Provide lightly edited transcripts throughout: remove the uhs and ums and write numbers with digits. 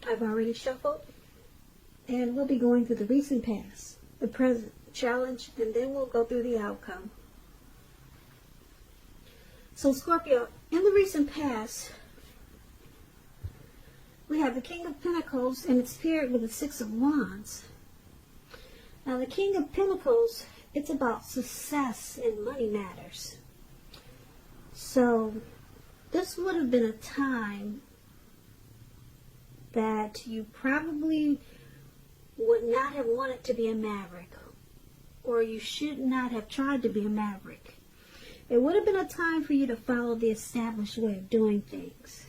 I've already shuffled, and we'll be going through the recent past, the present, challenge, and then we'll go through the outcome. So Scorpio, in the recent past, we have the King of Pentacles, and it's paired with the Six of Wands. Now the King of Pentacles, it's about success in money matters. So this would have been a time that you probably would not have wanted to be a maverick, or you should not have tried to be a maverick. It would have been a time for you to follow the established way of doing things.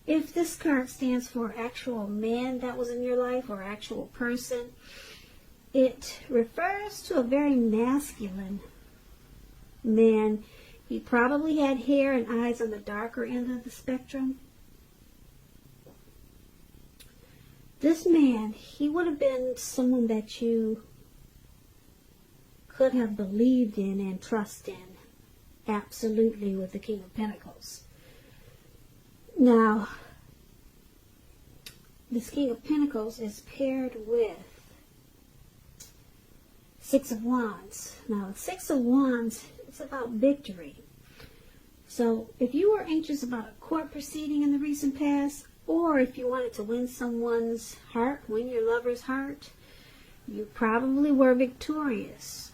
If this card stands for actual man that was in your life or actual person, it refers to a very masculine man. He probably had hair and eyes on the darker end of the spectrum. This man, he would have been someone that you could have believed in and trusted in. Absolutely, with the King of Pentacles. Now, this King of Pentacles is paired with Six of Wands. Now, the Six of Wands is about victory. So, if you were anxious about a court proceeding in the recent past, or if you wanted to win someone's heart, win your lover's heart, you probably were victorious.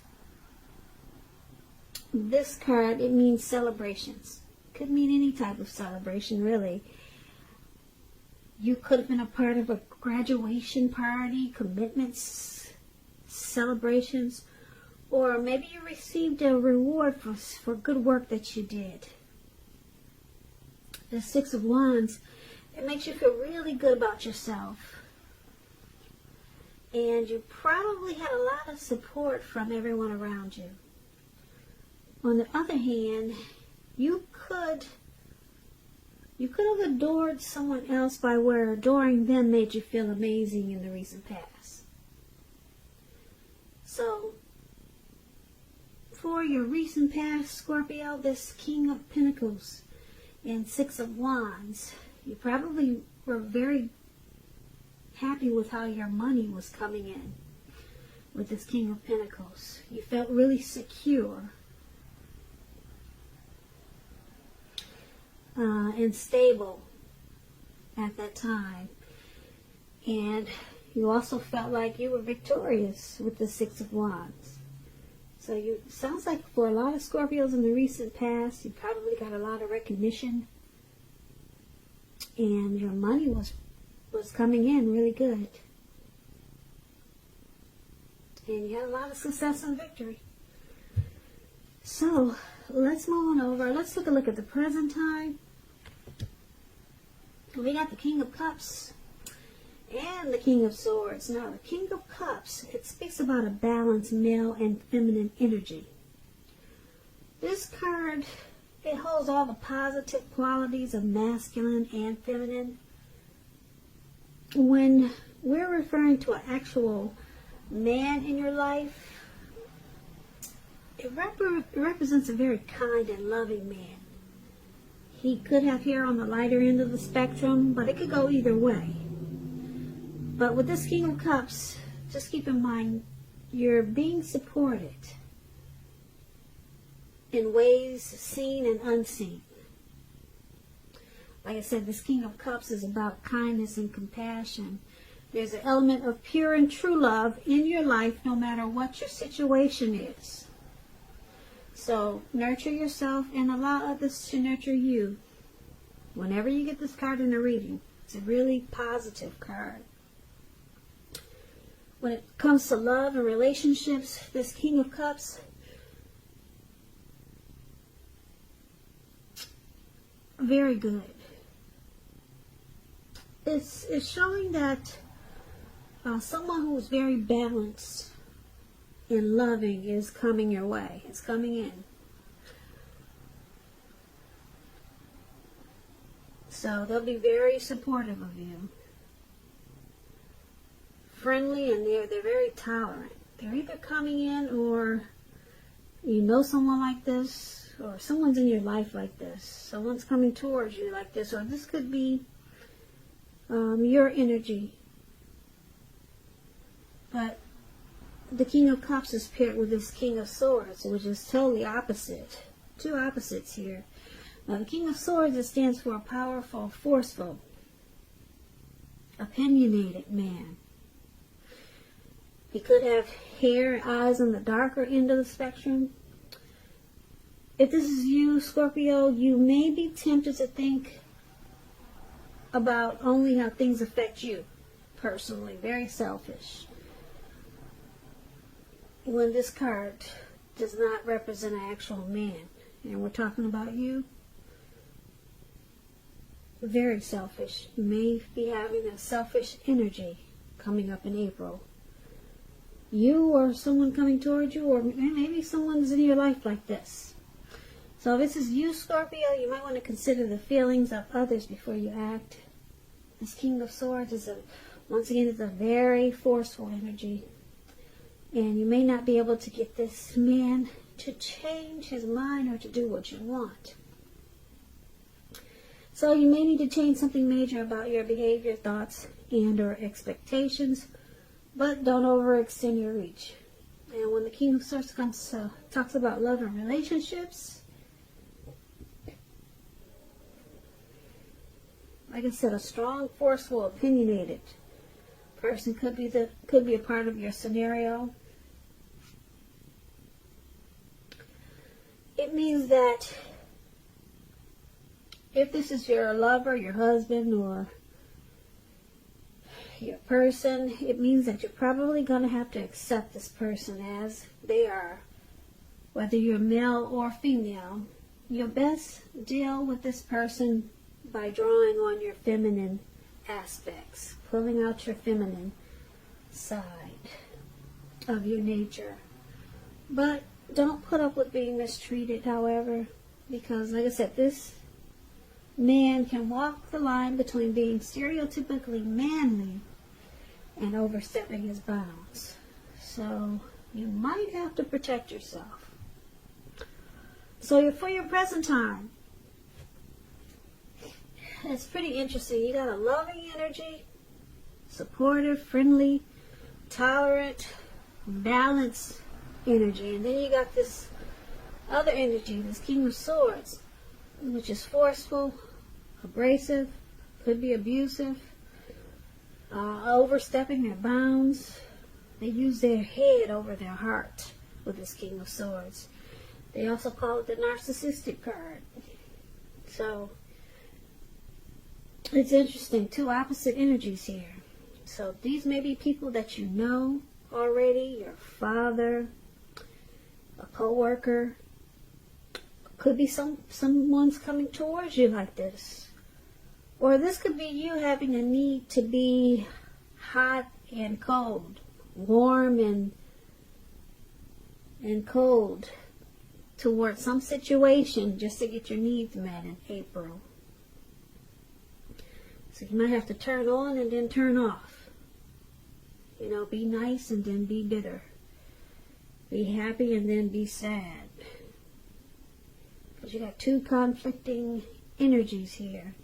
This card, it means celebrations. Could mean any type of celebration, really. You could have been a part of a graduation party, commitments, celebrations, or maybe you received a reward for good work that you did. The Six of Wands, it makes you feel really good about yourself. And you probably had a lot of support from everyone around you. On the other hand, you could have adored someone else by where adoring them made you feel amazing in the recent past. So, for your recent past, Scorpio, this King of Pentacles and Six of Wands, you probably were very happy with how your money was coming in with this King of Pentacles. You felt really secure and stable at that time. And you also felt like you were victorious with the Six of Wands. So sounds like for a lot of Scorpios in the recent past, you probably got a lot of recognition. And your money was coming in really good. And you had a lot of success and victory. So, let's move on over. Let's take a look at the present time. We got the King of Cups and the King of Swords. Now, the King of Cups, it speaks about a balanced male and feminine energy. This card, it holds all the positive qualities of masculine and feminine. When we're referring to an actual man in your life, it represents a very kind and loving man. He could have hair on the lighter end of the spectrum, but it could go either way. But with this King of Cups, just keep in mind, you're being supported in ways seen and unseen. Like I said, this King of Cups is about kindness and compassion. There's an element of pure and true love in your life, no matter what your situation is. So nurture yourself and allow others to nurture you. Whenever you get this card in a reading, it's a really positive card. When it comes to love and relationships, this King of Cups, very good. It's showing that someone who is very balanced and loving is coming your way. It's coming in. So they'll be very supportive of you. Friendly, and they're very tolerant. They're either coming in, or you know someone like this, or someone's in your life like this. Someone's coming towards you like this, or this could be your energy. But the King of Cups is paired with this King of Swords, which is totally opposite. Two opposites here. Now, the King of Swords, it stands for a powerful, forceful, opinionated man. He could have hair and eyes on the darker end of the spectrum. If this is you, Scorpio, you may be tempted to think about only how things affect you personally. Very selfish. When this card does not represent an actual man, and we're talking about you, very selfish. You may be having a selfish energy coming up in April. You or someone coming towards you, or maybe someone's in your life like this. So if this is you, Scorpio, you might want to consider the feelings of others before you act. This King of Swords is once again, it's a very forceful energy. And you may not be able to get this man to change his mind or to do what you want. So you may need to change something major about your behavior, thoughts, and or expectations, but don't overextend your reach. And when the King of Swords talks about love and relationships, like I said, a strong, forceful, opinionated person could be a part of your scenario. It means that if this is your lover, your husband, or your person, it means that you're probably going to have to accept this person as they are. Whether you're male or female, you'll best deal with this person by drawing on your feminine aspects, pulling out your feminine side of your nature. But don't put up with being mistreated, however, because, like I said, this man can walk the line between being stereotypically manly and overstepping his bounds. So you might have to protect yourself. So for your present time, it's pretty interesting. You got a loving energy, supportive, friendly, tolerant, balanced energy. And then you got this other energy, this King of Swords, which is forceful, abrasive, could be abusive, overstepping their bounds. They use their head over their heart with this King of Swords. They also call it the narcissistic card. So it's interesting, two opposite energies here. So these may be people that you know already, your father, a co-worker. Could be someone's coming towards you like this. Or this could be you having a need to be hot and cold, warm and cold towards some situation just to get your needs met in April. So you might have to turn on and then turn off. You know, be nice and then be bitter. Be happy and then be sad. Because you got two conflicting energies here.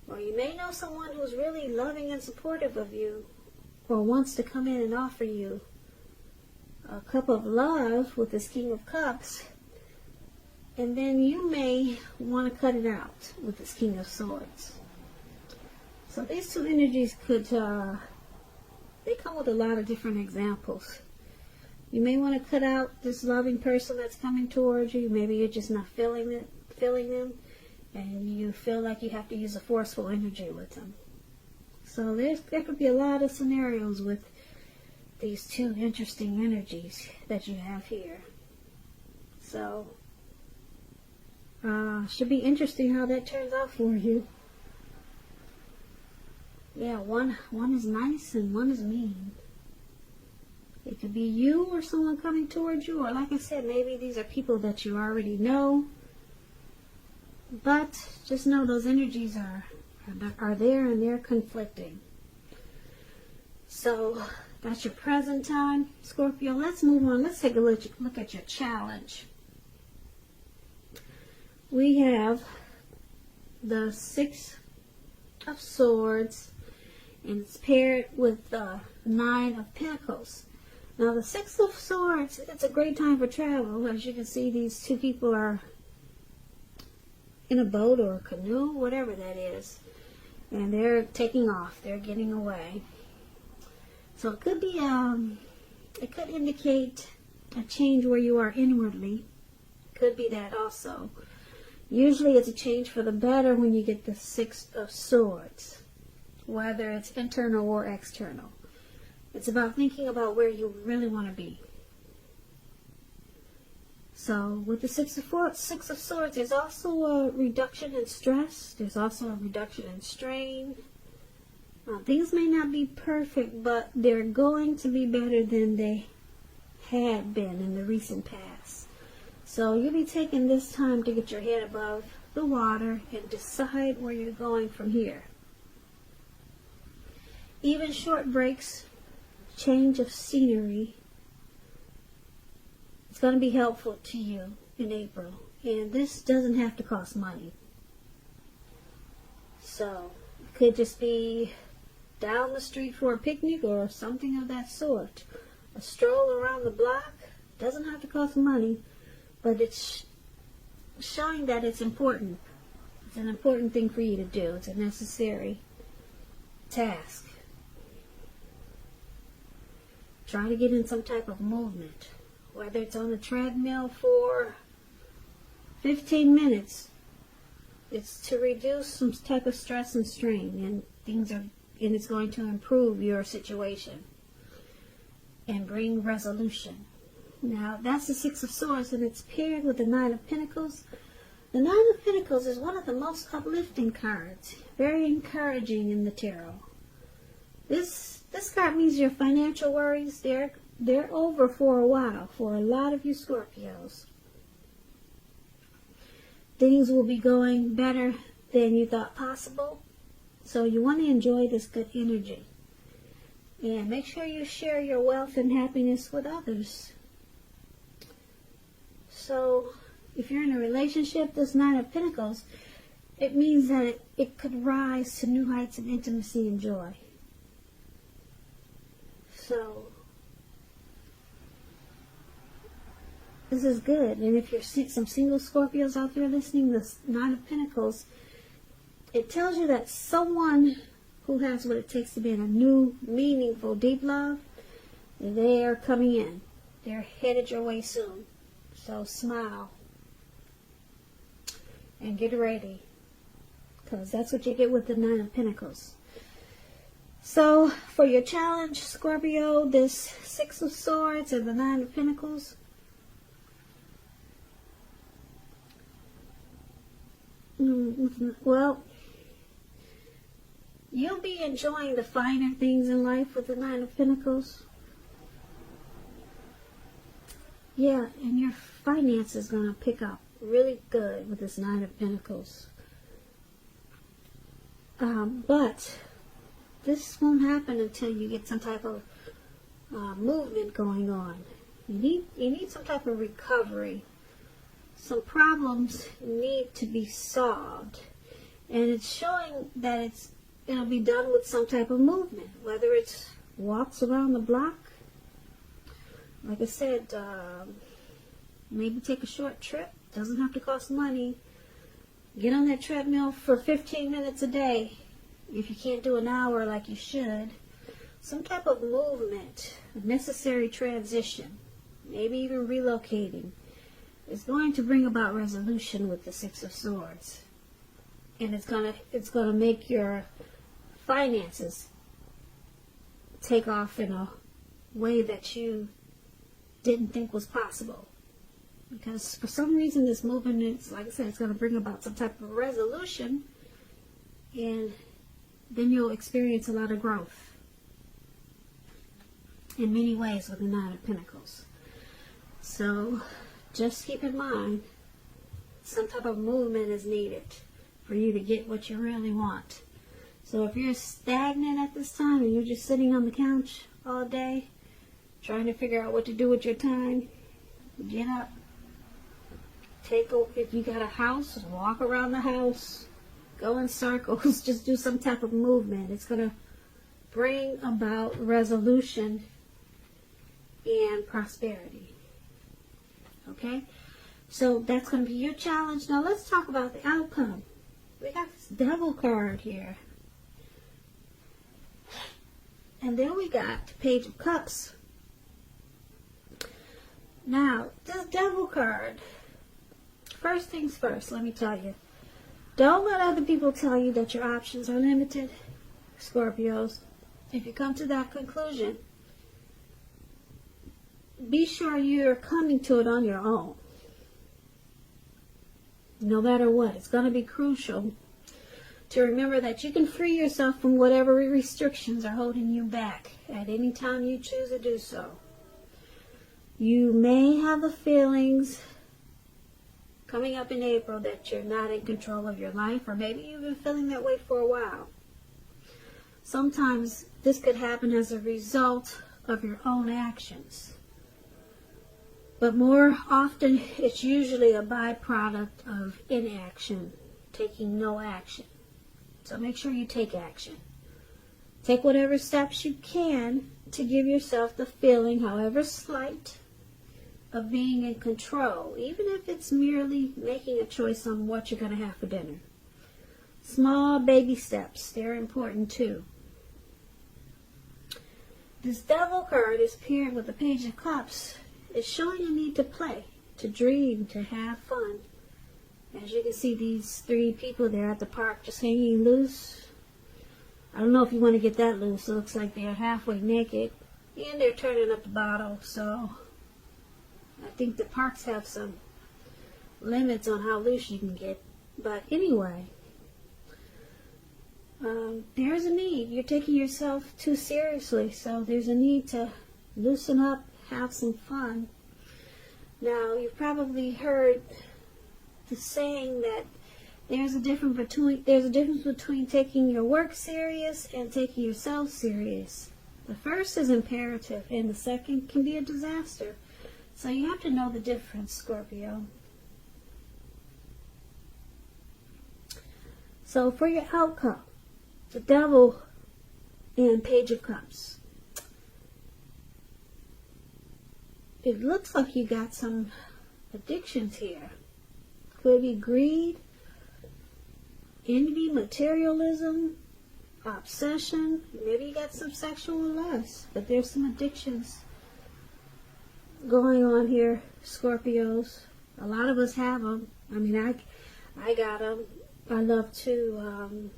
Or you may know someone who's really loving and supportive of you, or wants to come in and offer you a cup of love with this King of Cups, and then you may want to cut it out with this King of Swords. So these two energies could, they come with a lot of different examples. You may want to cut out this loving person that's coming towards you. Maybe you're just not feeling them, and you feel like you have to use a forceful energy with them. So there could be a lot of scenarios with these two interesting energies that you have here. So should be interesting how that turns out for you. Yeah, one is nice and one is mean. It could be you or someone coming towards you, or like I said, maybe these are people that you already know. But just know those energies are there and they're conflicting. So that's your present time, Scorpio. Let's move on. Let's take a look at your challenge. We have the Six of Swords, and it's paired with the Nine of Pentacles. Now the Six of Swords, it's a great time for travel. As you can see, these two people are in a boat or a canoe, whatever that is, and they're taking off. They're getting away. So it could be, it could indicate a change where you are inwardly. Could be that also. Usually it's a change for the better when you get the Six of Swords, whether it's internal or external. It's about thinking about where you really want to be. So with the Six of Swords, there's also a reduction in stress. There's also a reduction in strain. Things may not be perfect, but they're going to be better than they had been in the recent past. So you'll be taking this time to get your head above the water and decide where you're going from here. Even short breaks, change of scenery, it's going to be helpful to you in April. And this doesn't have to cost money. So it could just be down the street for a picnic or something of that sort. A stroll around the block doesn't have to cost money, but it's showing that it's important. It's an important thing for you to do. It's a necessary task. Try to get in some type of movement, whether it's on a treadmill for 15 minutes. It's to reduce some type of stress and strain, and it's going to improve your situation and bring resolution. Now, that's the Six of Swords, and it's paired with the Nine of Pentacles. The Nine of Pentacles is one of the most uplifting cards, very encouraging in the tarot. This card means your financial worries, they're over for a while for a lot of you Scorpios. Things will be going better than you thought possible. So you want to enjoy this good energy. And make sure you share your wealth and happiness with others. So if you're in a relationship, this Nine of Pentacles, it means that it could rise to new heights of intimacy and joy. So this is good. And if you're some single Scorpios out there listening, this Nine of Pentacles, it tells you that someone who has what it takes to be in a new, meaningful, deep love, they are coming in. They're headed your way soon. So smile and get ready, because that's what you get with the Nine of Pentacles. So for your challenge, Scorpio, this Six of Swords and the Nine of Pentacles, well, you'll be enjoying the finer things in life with the Nine of Pentacles. Yeah, and your finance is going to pick up really good with this Nine of Pentacles. But this won't happen until you get some type of movement going on. You need some type of recovery. Some problems need to be solved. And it's showing that it'll be done with some type of movement, whether it's walks around the block. Like I said, maybe take a short trip. Doesn't have to cost money. Get on that treadmill for 15 minutes a day. If you can't do an hour like you should. Some type of movement, a necessary transition, maybe even relocating, is going to bring about resolution with the Six of Swords. And it's gonna make your finances take off in a way that you didn't think was possible. Because for some reason this movement is, like I said, it's going to bring about some type of resolution, and then you'll experience a lot of growth in many ways with the Nine of Pentacles. So just keep in mind, some type of movement is needed for you to get what you really want. So if you're stagnant at this time and you're just sitting on the couch all day trying to figure out what to do with your time, get up. If you got a house, walk around the house. go in circles, just do some type of movement. It's going to bring about resolution and prosperity. Okay? So that's going to be your challenge. Now let's talk about the outcome. We got this Devil card here. And then we got the Page of Cups. Now, this Devil card, first things first, let me tell you. Don't let other people tell you that your options are limited, Scorpios. If you come to that conclusion, be sure you're coming to it on your own. No matter what, it's going to be crucial to remember that you can free yourself from whatever restrictions are holding you back at any time you choose to do so. You may have the feelings coming up in April that you're not in control of your life, or maybe you've been feeling that way for a while. Sometimes this could happen as a result of your own actions. But more often, it's usually a byproduct of inaction, taking no action. So make sure you take action. Take whatever steps you can to give yourself the feeling, however slight, of being in control, even if it's merely making a choice on what you're going to have for dinner. Small baby steps, they're important too. This Devil card is paired with the Page of Cups. It's showing a need to play, to dream, to have fun. As you can see, these three people there at the park just hanging loose. I don't know if you want to get that loose. It looks like they're halfway naked, and they're turning up the bottle, so I think the parks have some limits on how loose you can get. But anyway, there's a need. You're taking yourself too seriously, so there's a need to loosen up, have some fun. Now, you've probably heard the saying that there's a difference between taking your work serious and taking yourself serious. The first is imperative, and the second can be a disaster. So you have to know the difference, Scorpio. So for your outcome, the Devil and Page of Cups. It looks like you got some addictions here. Could be greed, envy, materialism, obsession. Maybe you got some sexual lust, but there's some addictions going on here, Scorpios. A lot of us have them. I mean, I got them. I love to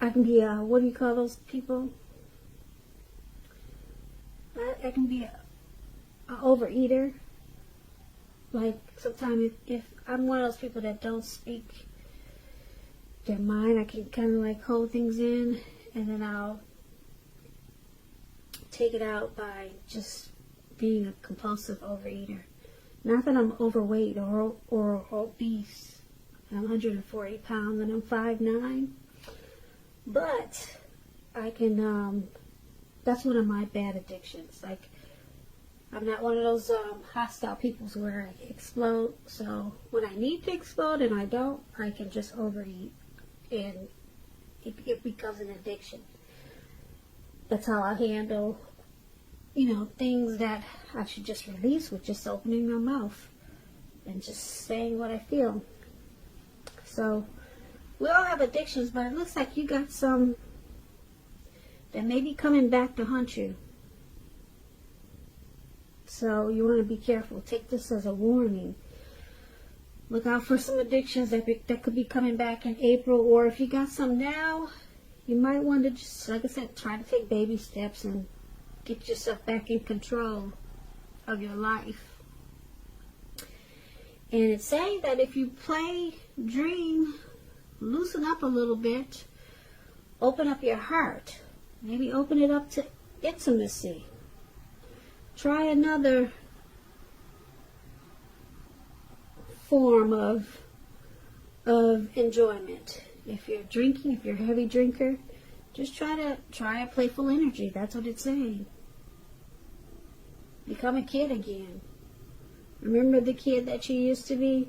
I can be a, what do you call those people? I can be a overeater. Like, sometimes if I'm one of those people that don't speak their mind, I can kind of like hold things in, and then I'll take it out by just being a compulsive overeater. Not that I'm overweight or obese. I'm 140 pounds and I'm 5'9". But I can, that's one of my bad addictions. Like, I'm not one of those hostile people where I explode. So when I need to explode and I don't, I can just overeat, and it becomes an addiction. That's how I handle, things that I should just release with just opening my mouth and just saying what I feel. So we all have addictions, but it looks like you got some that may be coming back to haunt you. So you want to be careful. Take this as a warning. Look out for some addictions that could be coming back in April, or if you got some now, you might want to just, like I said, try to take baby steps and get yourself back in control of your life. And it's saying that if you play, dream, loosen up a little bit, open up your heart, maybe open it up to intimacy. Try another form of enjoyment. If you're drinking, if you're a heavy drinker, just try a playful energy. That's what it's saying. Become a kid again. Remember the kid that you used to be?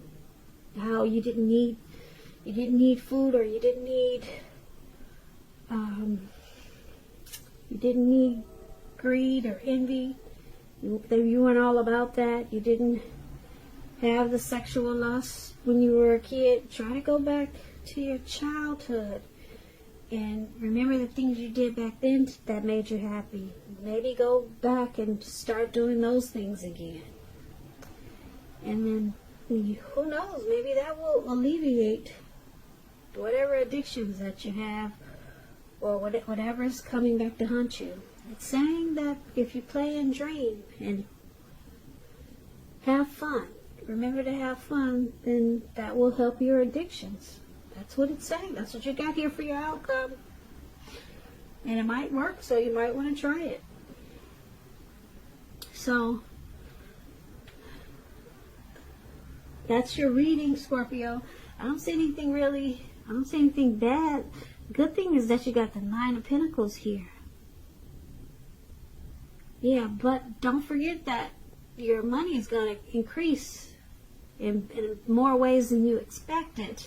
How you didn't need food, or you didn't need greed or envy. You weren't all about that. You didn't have the sexual lust when you were a kid. Try to go back to your childhood and remember the things you did back then that made you happy. Maybe go back and start doing those things again. And then, who knows, maybe that will alleviate whatever addictions that you have, or whatever is coming back to haunt you. It's saying that if you play and dream and have fun, remember to have fun, then that will help your addictions. That's what it's saying. That's what you got here for your outcome. And it might work, so you might want to try it. So, that's your reading, Scorpio. I don't see anything bad. Good thing is that you got the 9 of Pentacles here. Yeah, but don't forget that your money is going to increase in more ways than you expected.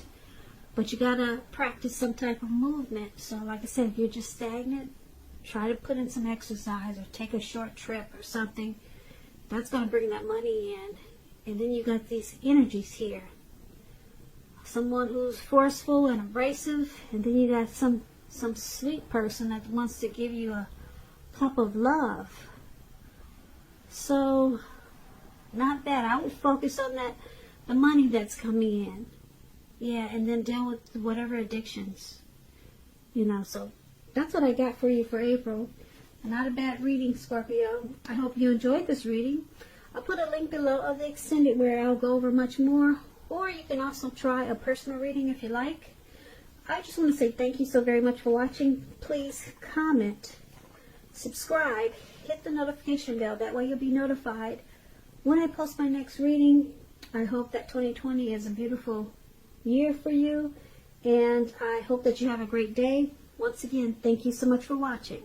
But you got to practice some type of movement. So like I said, if you're just stagnant, try to put in some exercise or take a short trip or something. That's going to bring that money in. And then you got these energies here. Someone who's forceful and abrasive. And then you got some sweet person that wants to give you a cup of love. So, not bad. I would focus on the money that's coming in. Yeah, and then deal with whatever addictions. So that's what I got for you for April. Not a bad reading, Scorpio. I hope you enjoyed this reading. I'll put a link below of the extended where I'll go over much more. Or you can also try a personal reading if you like. I just want to say thank you so very much for watching. Please comment, subscribe, hit the notification bell. That way you'll be notified when I post my next reading. I hope that 2020 is a beautiful year for you. And I hope that you have a great day. Once again, thank you so much for watching.